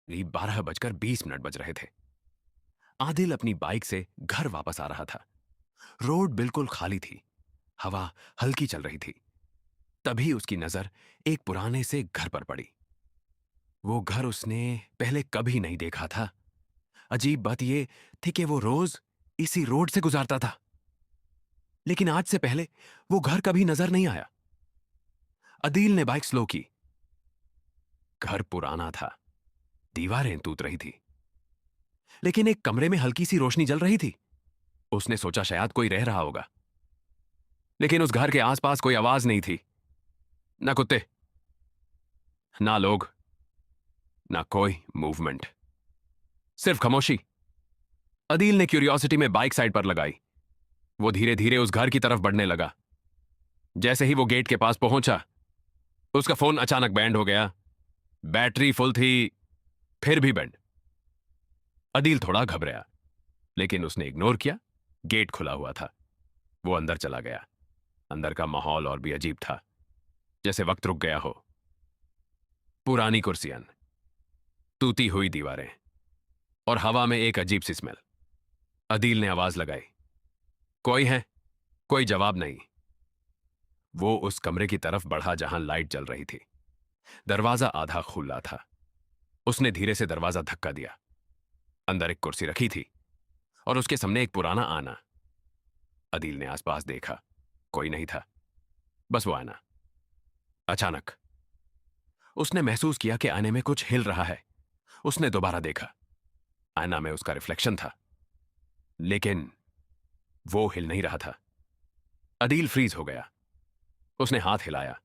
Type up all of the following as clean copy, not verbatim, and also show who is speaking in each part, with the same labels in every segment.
Speaker 1: करीब 12:20 बज रहे थे। आदिल अपनी बाइक से घर वापस आ रहा था। रोड बिल्कुल खाली थी। हवा हल्की चल रही थी। तभी उसकी नजर एक पुराने से घर पर पड़ी। वो घर उसने पहले कभी नहीं देखा था। अजीब बात यह थी कि वो रोज इसी रोड से गुजारता था, लेकिन आज से पहले वो घर कभी नजर नहीं आया। अदील ने बाइक स्लो की। घर पुराना था, दीवारें टूट रही थी, लेकिन एक कमरे में हल्की सी रोशनी जल रही थी। उसने सोचा शायद कोई रह रहा होगा, लेकिन उस घर के आसपास कोई आवाज नहीं थी। ना कुत्ते, ना लोग, ना कोई मूवमेंट, सिर्फ खामोशी। अदील ने क्यूरियोसिटी में बाइक साइड पर लगाई। वो धीरे धीरे उस घर की तरफ बढ़ने लगा। जैसे ही वो गेट के पास पहुंचा, उसका फोन अचानक बैंड हो गया। बैटरी फुल थी, फिर भी बैंड। अदील थोड़ा घबराया, लेकिन उसने इग्नोर किया। गेट खुला हुआ था। वो अंदर चला गया। अंदर का माहौल और भी अजीब था, जैसे वक्त रुक गया हो। पुरानी कुर्सियां, टूटी हुई दीवारें और हवा में एक अजीब सी स्मेल। अदील ने आवाज लगाई, कोई है? कोई जवाब नहीं। वो उस कमरे की तरफ बढ़ा जहां लाइट जल रही थी। दरवाजा आधा खुला था। उसने धीरे से दरवाजा धक्का दिया। अंदर एक कुर्सी रखी थी और उसके सामने एक पुराना आना। अदील ने आसपास देखा, कोई नहीं था, बस वो आना। अचानक उसने महसूस किया कि आने में कुछ हिल रहा है। उसने दोबारा देखा। आईना में उसका रिफ्लेक्शन था, लेकिन वो हिल नहीं रहा था। अदील फ्रीज हो गया। उसने हाथ हिलाया,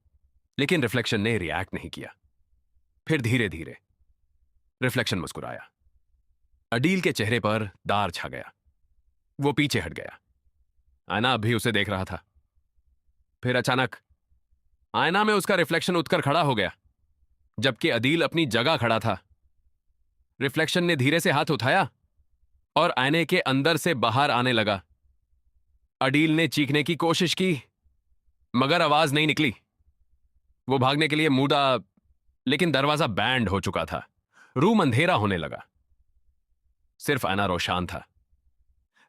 Speaker 1: लेकिन रिफ्लेक्शन ने रिएक्ट नहीं किया। फिर धीरे धीरे रिफ्लेक्शन मुस्कुराया। अदील के चेहरे पर दार छा गया। वो पीछे हट गया। आईना अब भी उसे देख रहा था। फिर अचानक आईना में उसका रिफ्लेक्शन उठकर खड़ा हो गया, जबकि अदील अपनी जगह खड़ा था। रिफ्लेक्शन ने धीरे से हाथ उठाया और आईने के अंदर से बाहर आने लगा। अदील ने चीखने की कोशिश की, मगर आवाज नहीं निकली। वो भागने के लिए मुड़ा, लेकिन दरवाजा बैंड हो चुका था। रूम अंधेरा होने लगा। सिर्फ आईना रोशन था।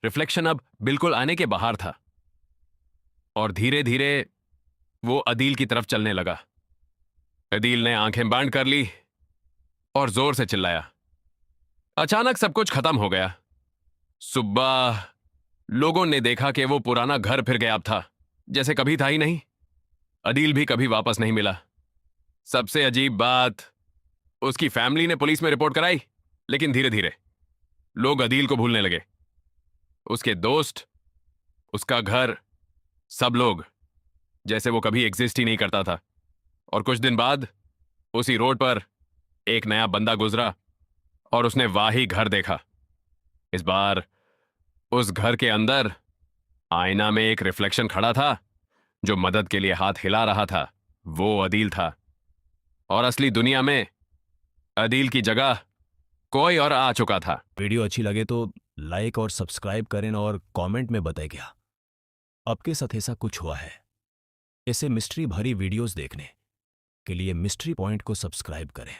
Speaker 1: रिफ्लेक्शन अब बिल्कुल आईने के बाहर था और धीरे धीरे वो अदील की तरफ चलने लगा। अदील ने आंखें बंद कर ली और जोर से चिल्लाया। अचानक सब कुछ खत्म हो गया। सुबह लोगों ने देखा कि वो पुराना घर फिर गायब था, जैसे कभी था ही नहीं। अदील भी कभी वापस नहीं मिला। सबसे अजीब बात, उसकी फैमिली ने पुलिस में रिपोर्ट कराई, लेकिन धीरे धीरे लोग अदील को भूलने लगे। उसके दोस्त, उसका घर, सब लोग, जैसे वो कभी एग्जिस्ट ही नहीं करता था। और कुछ दिन बाद उसी रोड पर एक नया बंदा गुजरा और उसने वही घर देखा। इस बार उस घर के अंदर आईना में एक रिफ्लेक्शन खड़ा था। जो मदद के लिए हाथ हिला रहा था, वो अदील था। और असली दुनिया में अदील की जगह कोई और आ चुका था।
Speaker 2: वीडियो अच्छी लगे तो लाइक और सब्सक्राइब करें और कमेंट में बताएं क्या आपके साथ ऐसा कुछ हुआ है। ऐसे मिस्ट्री भरी वीडियोस देखने के लिए मिस्ट्री पॉइंट को सब्सक्राइब करें।